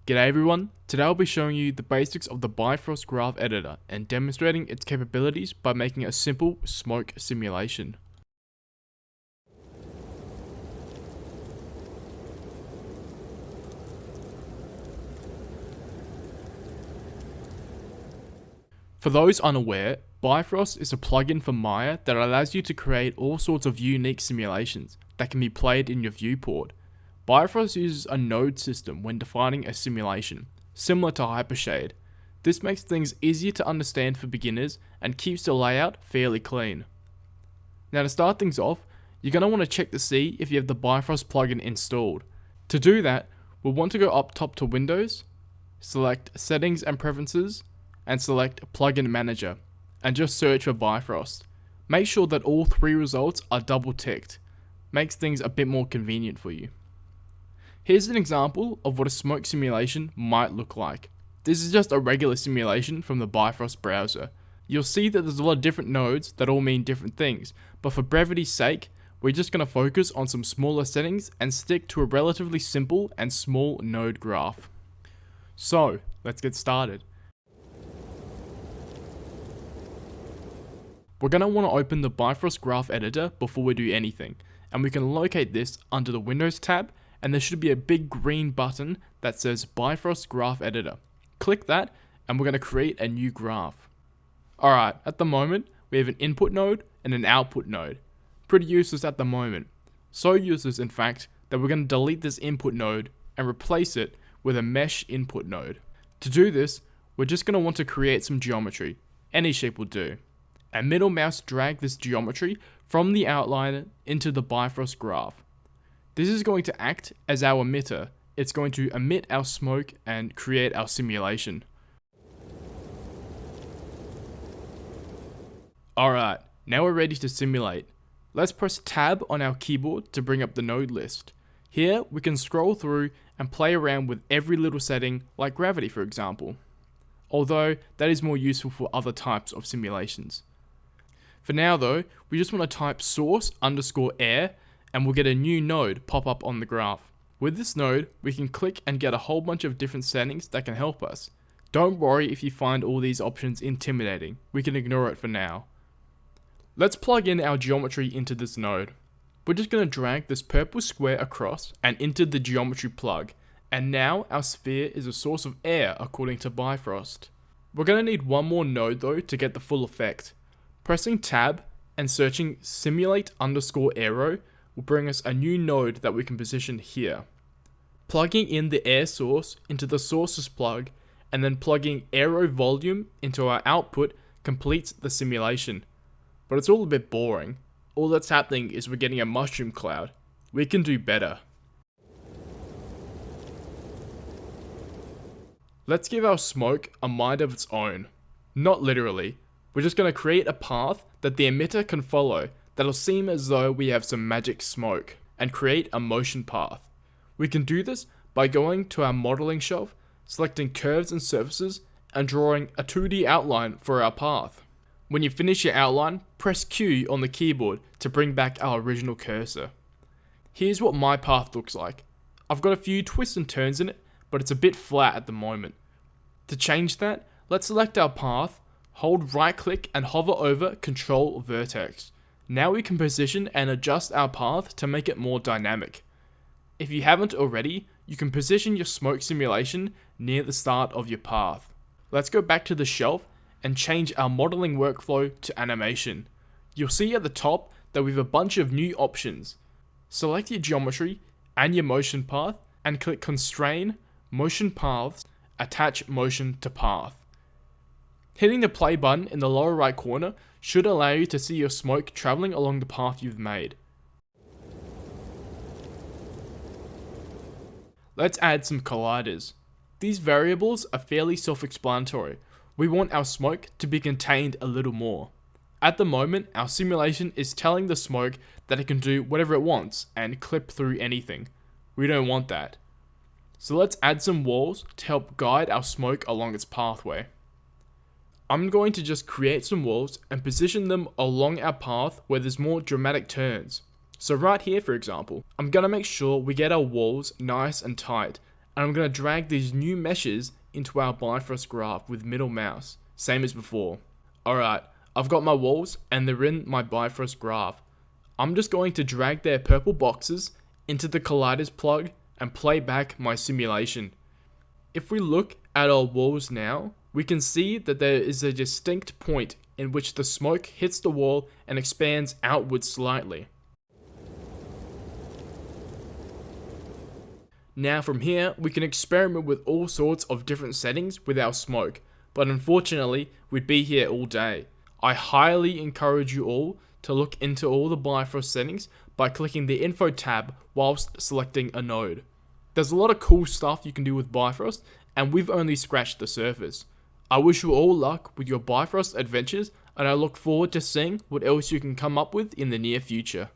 G'day everyone, today I'll be showing you the basics of the Bifrost graph editor and demonstrating its capabilities by making a simple smoke simulation. For those unaware, Bifrost is a plugin for Maya that allows you to create all sorts of unique simulations that can be played in your viewport. Bifrost uses a node system when defining a simulation, similar to Hypershade. This makes things easier to understand for beginners and keeps the layout fairly clean. Now to start things off, you're going to want to check to see if you have the Bifrost plugin installed. To do that, we'll want to go up top to Windows, select Settings and Preferences, and select Plugin Manager, and just search for Bifrost. Make sure that all three results are double ticked. Makes things a bit more convenient for you. Here's an example of what a smoke simulation might look like. This is just a regular simulation from the Bifrost browser. You'll see that there's a lot of different nodes that all mean different things, but for brevity's sake, we're just going to focus on some smaller settings and stick to a relatively simple and small node graph. So, let's get started. We're going to want to open the Bifrost graph editor before we do anything, and we can locate this under the Windows tab, and there should be a big green button that says Bifrost Graph Editor. Click that and we're going to create a new graph. Alright, at the moment we have an input node and an output node. Pretty useless at the moment. So useless in fact that we're going to delete this input node and replace it with a mesh input node. To do this, we're just going to want to create some geometry. Any shape will do. And middle mouse drag this geometry from the outliner into the Bifrost graph. This is going to act as our emitter. It's going to emit our smoke and create our simulation. Alright, now we're ready to simulate. Let's press Tab on our keyboard to bring up the node list. Here we can scroll through and play around with every little setting, like gravity for example. Although that is more useful for other types of simulations. For now though, we just want to type source_air and we'll get a new node pop up on the graph. With this node, we can click and get a whole bunch of different settings that can help us. Don't worry if you find all these options intimidating, we can ignore it for now. Let's plug in our geometry into this node. We're just going to drag this purple square across and into the geometry plug, and now our sphere is a source of air according to Bifrost. We're going to need one more node though to get the full effect. Pressing Tab and searching simulate_aero will bring us a new node that we can position here. Plugging in the air source into the sources plug and then plugging aero volume into our output completes the simulation. But it's all a bit boring. All that's happening is we're getting a mushroom cloud. We can do better. Let's give our smoke a mind of its own. Not literally. We're just going to create a path that the emitter can follow that'll seem as though we have some magic smoke, and create a motion path. We can do this by going to our modeling shelf, selecting curves and surfaces, and drawing a 2D outline for our path. When you finish your outline, press Q on the keyboard to bring back our original cursor. Here's what my path looks like. I've got a few twists and turns in it, but it's a bit flat at the moment. To change that, let's select our path, hold right click and hover over Control Vertex. Now we can position and adjust our path to make it more dynamic. If you haven't already, you can position your smoke simulation near the start of your path. Let's go back to the shelf and change our modeling workflow to animation. You'll see at the top that we have a bunch of new options. Select your geometry and your motion path and click Constrain, Motion Paths, Attach Motion to Path. Hitting the play button in the lower right corner should allow you to see your smoke traveling along the path you've made. Let's add some colliders. These variables are fairly self-explanatory. We want our smoke to be contained a little more. At the moment, our simulation is telling the smoke that it can do whatever it wants and clip through anything. We don't want that. So let's add some walls to help guide our smoke along its pathway. I'm going to just create some walls and position them along our path where there's more dramatic turns. So right here for example, I'm going to make sure we get our walls nice and tight And I'm going to drag these new meshes into our Bifrost graph with middle mouse, same as before. Alright, I've got my walls and they're in my Bifrost graph. I'm just going to drag their purple boxes into the colliders plug and play back my simulation. If we look at our walls now, we can see that there is a distinct point in which the smoke hits the wall and expands outwards slightly. Now from here, we can experiment with all sorts of different settings with our smoke, but unfortunately, we'd be here all day. I highly encourage you all to look into all the Bifrost settings by clicking the info tab whilst selecting a node. There's a lot of cool stuff you can do with Bifrost, and we've only scratched the surface. I wish you all luck with your Bifrost adventures, and I look forward to seeing what else you can come up with in the near future.